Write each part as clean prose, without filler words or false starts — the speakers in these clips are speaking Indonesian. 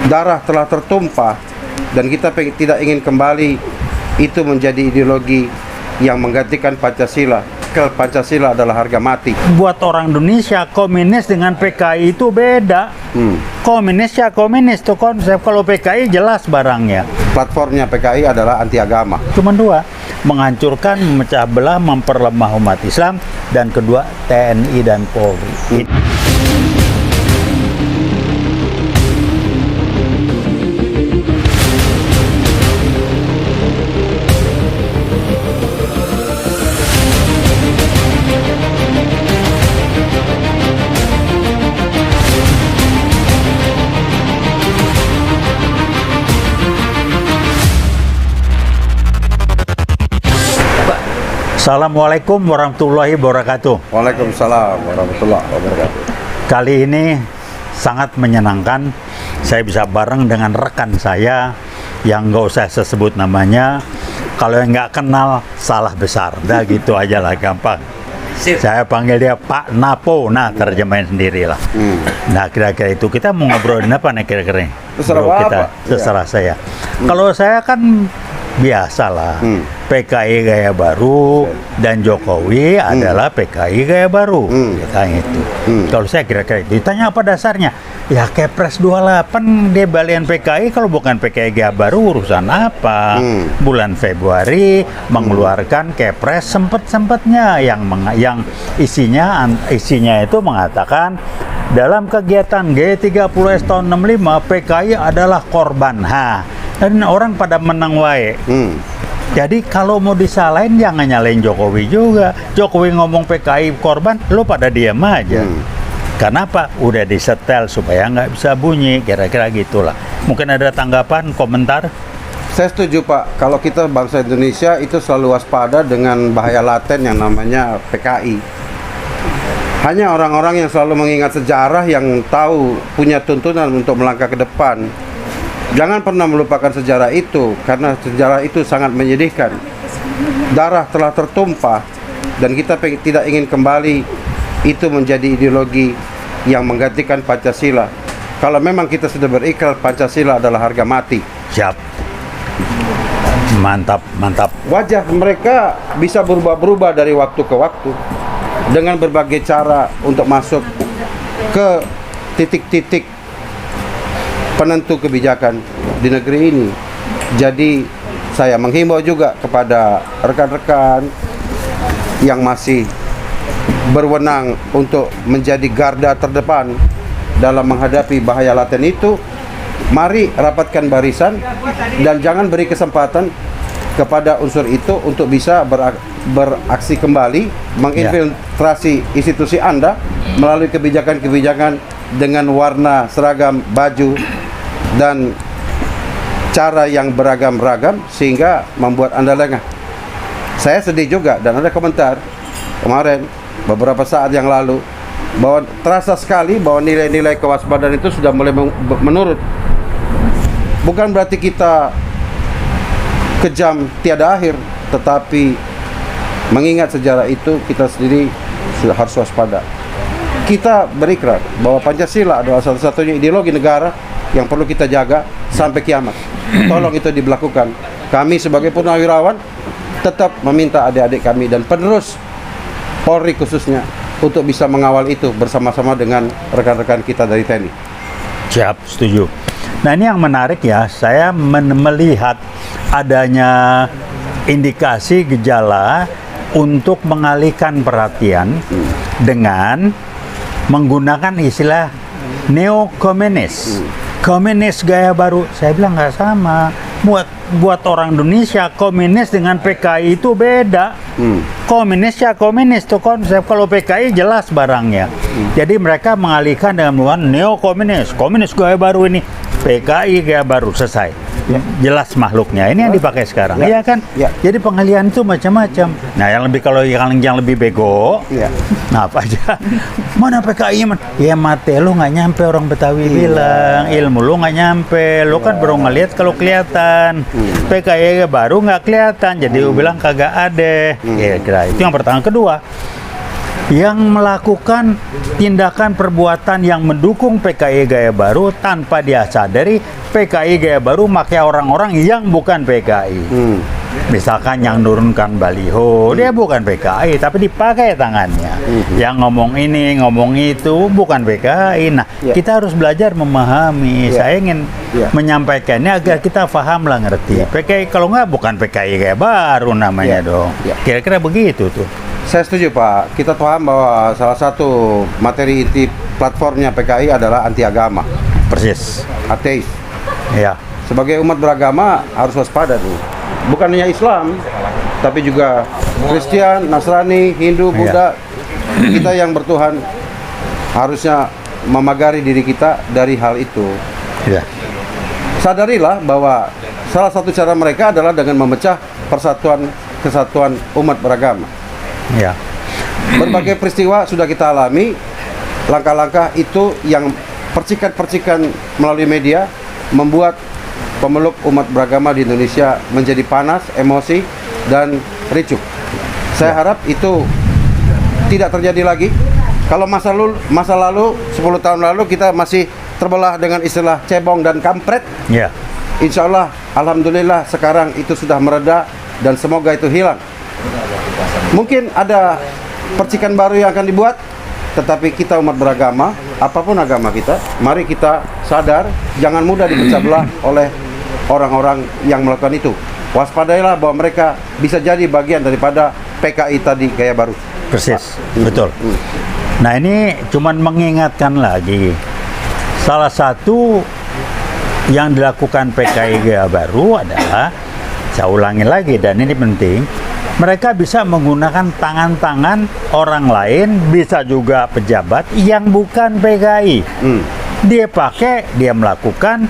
darah telah tertumpah dan kita tidak ingin kembali itu menjadi ideologi yang menggantikan Pancasila. Pancasila adalah harga mati. Buat orang Indonesia, komunis dengan PKI itu beda. Komunis ya komunis itu konsep. Kalau PKI jelas barangnya. Platformnya PKI adalah anti agama. Cuma dua, menghancurkan, memecah belah, memperlemah umat Islam, dan kedua TNI dan Polri. Assalamualaikum warahmatullahi wabarakatuh. Waalaikumsalam warahmatullahi wabarakatuh. Kali ini sangat menyenangkan saya bisa bareng dengan rekan saya yang nggak usah saya sebut namanya. Kalau yang nggak kenal salah besar, dah gitu aja lah, gampang. Saya panggil dia Pak Napo, nah terjemahin sendirilah. Nah kira-kira itu kita mau ngobrolin apa nih kira-kira? Terserah saya. Kalau saya kan biasalah, PKI gaya baru dan Jokowi adalah PKI gaya baru, kayak itu. Kalau saya kira-kira itu ditanya apa dasarnya? Ya Kepres 28 dia balian PKI, kalau bukan PKI gaya baru urusan apa? Bulan Februari mengeluarkan Kepres sempet-sempetnya yang isinya itu mengatakan dalam kegiatan G30S tahun 65 PKI adalah korban. Dan orang pada menang wae. Jadi kalau mau disalahin jangan nyalain Jokowi juga. Jokowi ngomong PKI korban, lo pada diam aja. Kenapa? Udah disetel supaya nggak bisa bunyi. Kira-kira gitulah. Mungkin ada tanggapan, komentar? Saya setuju Pak, kalau kita bangsa Indonesia itu selalu waspada dengan bahaya laten yang namanya PKI. Hanya orang-orang yang selalu mengingat sejarah yang tahu punya tuntunan untuk melangkah ke depan. Jangan pernah melupakan sejarah itu, karena sejarah itu sangat menyedihkan. Darah telah tertumpah dan kita tidak ingin kembali itu menjadi ideologi yang menggantikan Pancasila. Kalau memang kita sudah berikrar Pancasila adalah harga mati. Siap. Mantap, mantap. Wajah mereka bisa berubah-berubah dari waktu ke waktu dengan berbagai cara untuk masuk ke titik-titik penentu kebijakan di negeri ini. Jadi saya menghimbau juga kepada rekan-rekan yang masih berwenang untuk menjadi garda terdepan dalam menghadapi bahaya laten itu, mari rapatkan barisan dan jangan beri kesempatan kepada unsur itu untuk bisa beraksi kembali, menginfiltrasi institusi Anda melalui kebijakan-kebijakan dengan warna seragam baju dan cara yang beragam-ragam sehingga membuat Anda lengah. Saya sedih juga dan ada komentar kemarin beberapa saat yang lalu bahwa terasa sekali bahwa nilai-nilai kewaspadaan itu sudah mulai menurun. Bukan berarti kita kejam tiada akhir, tetapi mengingat sejarah itu kita sendiri sudah harus waspada. Kita berikrar bahwa Pancasila adalah satu-satunya ideologi negara yang perlu kita jaga sampai kiamat. Tolong itu diberlakukan. Kami sebagai purnawirawan tetap meminta adik-adik kami dan penerus Polri khususnya untuk bisa mengawal itu bersama-sama dengan rekan-rekan kita dari TNI. Siap, setuju. Nah ini yang menarik ya, saya melihat adanya indikasi gejala untuk mengalihkan perhatian dengan menggunakan istilah neo-komunis. Komunis gaya baru, saya bilang nggak sama. Buat orang Indonesia, komunis dengan PKI itu beda. Komunis ya komunis itu konsep. Kalau PKI jelas barangnya. Jadi mereka mengalihkan dengan menggunakan neo-komunis. Komunis gaya baru ini, PKI gaya baru, selesai. Jelas makhluknya. Ini yang dipakai sekarang, iya kan? Jadi pengalihan itu macam-macam. Nah, yang lebih bego, nah apa aja? Mana PKI man? Ya mate lu nggak nyampe, orang Betawi bilang. Ilmu lu nggak nyampe. Lu kan baru ngelihat kalau kelihatan. PKI baru nggak kelihatan. Jadi lu bilang kagak ada. Kira-kira itu yang pertama. Kedua, yang melakukan tindakan perbuatan yang mendukung PKI Gaya Baru tanpa dia sadari PKI Gaya Baru pakai orang-orang yang bukan PKI. Misalkan yang nurunkan baliho, dia bukan PKI tapi dipakai tangannya. Yang ngomong ini, ngomong itu bukan PKI. Nah, kita harus belajar memahami. Saya ingin menyampaikannya agar kita paham lah, ngerti. PKI kalau nggak bukan PKI Gaya Baru namanya dong. Kira-kira begitu tuh. Saya setuju Pak. Kita paham bahwa salah satu materi inti platformnya PKI adalah anti agama, Persis. ateis. Ya. Sebagai umat beragama harus waspada tuh. Bukan hanya Islam, tapi juga Kristen, Nasrani, Hindu, Buddha. Kita yang bertuhan harusnya memagari diri kita dari hal itu. Ya. Sadarilah bahwa salah satu cara mereka adalah dengan memecah kesatuan umat beragama. Ya. Berbagai peristiwa sudah kita alami, langkah-langkah itu yang percikan-percikan melalui media membuat pemeluk umat beragama di Indonesia menjadi panas, emosi, dan ricuh. Saya harap itu tidak terjadi lagi. Kalau masa lalu 10 tahun lalu kita masih terbelah dengan istilah cebong dan kampret, Ya. insya Allah, alhamdulillah sekarang itu sudah mereda dan semoga itu hilang. Mungkin ada percikan baru yang akan dibuat, tetapi kita umat beragama, apapun agama kita, mari kita sadar, jangan mudah dipecah belah oleh orang-orang yang melakukan itu. Waspadailah bahwa mereka bisa jadi bagian daripada PKI tadi Gaya Baru. Persis, betul. Nah, ini cuman mengingatkan lagi. Salah satu yang dilakukan PKI Gaya Baru adalah, saya ulangi lagi dan ini penting, mereka bisa menggunakan tangan-tangan orang lain, bisa juga pejabat yang bukan PKI. Dia pakai, dia melakukan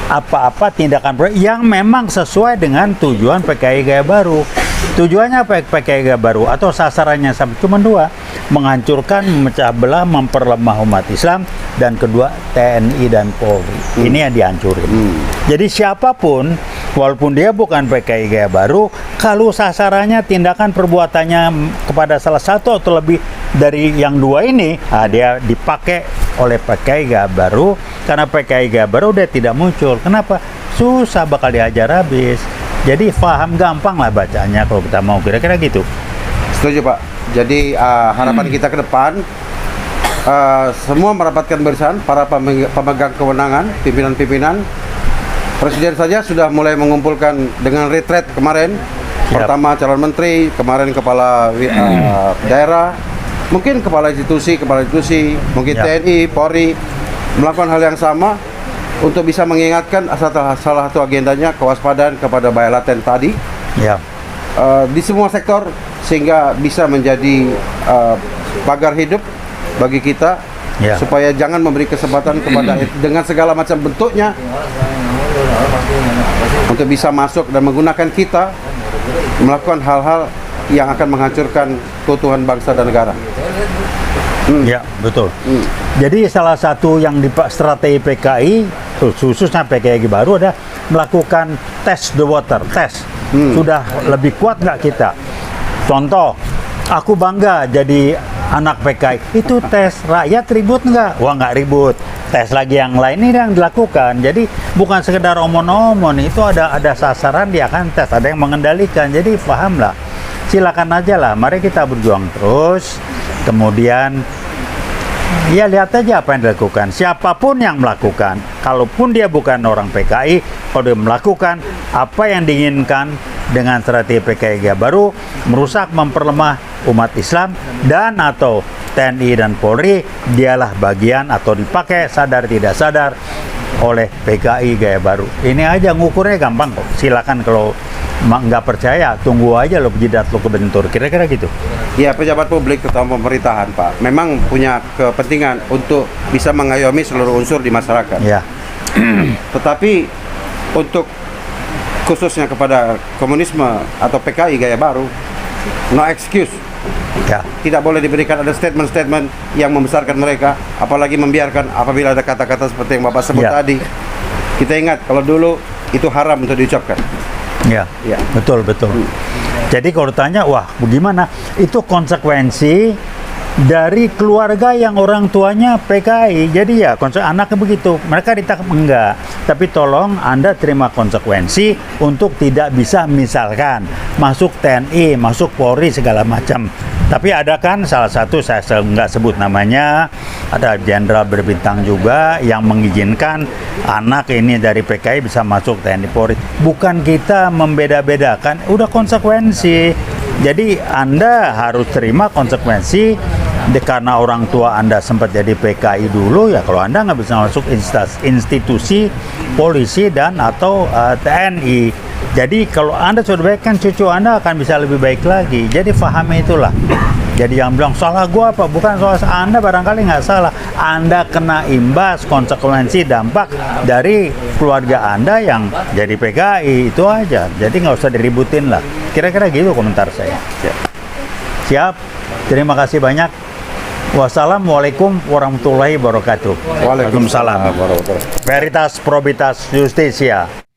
apa-apa tindakan yang memang sesuai dengan tujuan PKI Gaya Baru. Tujuannya apa PKI Gaya Baru atau sasarannya cuma dua, menghancurkan, memecah belah, memperlemah umat Islam, dan kedua TNI dan Polri. Ini yang dihancurin. Jadi siapapun, walaupun dia bukan PKI Gaya Baru, kalau sasarannya tindakan perbuatannya kepada salah satu atau lebih dari yang dua ini, dia dipakai oleh PKI Gaya Baru. Karena PKI Gaya Baru dia tidak muncul. Kenapa? Susah, bakal diajar habis. Jadi paham gampang lah bacanya kalau kita mau, kira-kira gitu. Setuju Pak. Jadi harapan kita ke depan, semua mendapatkan barisan, para pemegang kewenangan, pimpinan-pimpinan. Presiden saja sudah mulai mengumpulkan dengan retret kemarin. Pertama calon menteri, kemarin kepala daerah, mungkin kepala institusi, mungkin TNI, Polri, melakukan hal yang sama untuk bisa mengingatkan salah satu agendanya kewaspadaan kepada bahaya laten tadi di semua sektor, sehingga bisa menjadi pagar hidup bagi kita supaya jangan memberi kesempatan kepada dengan segala macam bentuknya untuk bisa masuk dan menggunakan kita melakukan hal-hal yang akan menghancurkan keutuhan bangsa dan negara. Ya, betul. Jadi salah satu yang di strategi PKI, khususnya PKI baru, ada melakukan test the water, tes. Sudah lebih kuat nggak kita? Contoh, aku bangga jadi anak PKI. Itu tes, rakyat ribut nggak? Wah, nggak ribut. Tes lagi yang lain ini yang dilakukan. Jadi bukan sekedar omon-omon, itu ada sasaran, dia akan tes, ada yang mengendalikan. Jadi pahamlah. Silakan aja lah, mari kita berjuang terus. Kemudian ya lihat aja apa yang dilakukan. Siapapun yang melakukan, kalaupun dia bukan orang PKI, kalau dia melakukan apa yang diinginkan dengan strategi PKI Gaya Baru, merusak, memperlemah umat Islam dan atau TNI dan Polri, dialah bagian atau dipakai sadar tidak sadar oleh PKI Gaya Baru. Ini aja, ngukurnya gampang kok. Silakan kalau nggak percaya, tunggu aja lo jidat lo kebentur, kira-kira gitu. Ya, pejabat publik terutama pemerintahan Pak, memang punya kepentingan untuk bisa mengayomi seluruh unsur di masyarakat. Ya. Tetapi untuk khususnya kepada komunisme atau PKI Gaya Baru, no excuse. Ya. Tidak boleh diberikan ada statement-statement yang membesarkan mereka, apalagi membiarkan apabila ada kata-kata seperti yang Bapak sebut tadi. Kita ingat kalau dulu itu haram untuk diucapkan. Ya, betul. Jadi kalau ditanya, wah bagaimana? Itu konsekuensi dari keluarga yang orang tuanya PKI. Jadi ya konsep anaknya begitu, mereka ditangkap enggak. Tapi tolong Anda terima konsekuensi untuk tidak bisa misalkan masuk TNI, masuk Polri segala macam. Tapi ada kan salah satu, saya nggak sebut namanya, ada jenderal berbintang juga yang mengizinkan anak ini dari PKI bisa masuk TNI Polri. Bukan kita membeda-bedakan, udah konsekuensi. Jadi Anda harus terima konsekuensi karena orang tua Anda sempat jadi PKI dulu, ya kalau Anda nggak bisa masuk institusi polisi dan atau TNI. Jadi kalau Anda sudah baik kan cucu Anda akan bisa lebih baik lagi. Jadi pahami itulah. Jadi yang bilang salah gua apa? Bukan salah Anda, barangkali nggak salah. Anda kena imbas konsekuensi dampak dari keluarga Anda yang jadi PKI, itu aja. Jadi nggak usah diributin lah. Kira-kira gitu komentar saya. Siap. Terima kasih banyak. Wassalamualaikum warahmatullahi wabarakatuh. Waalaikumsalam warahmatullahi wabarakatuh. Veritas Probitas Justitia.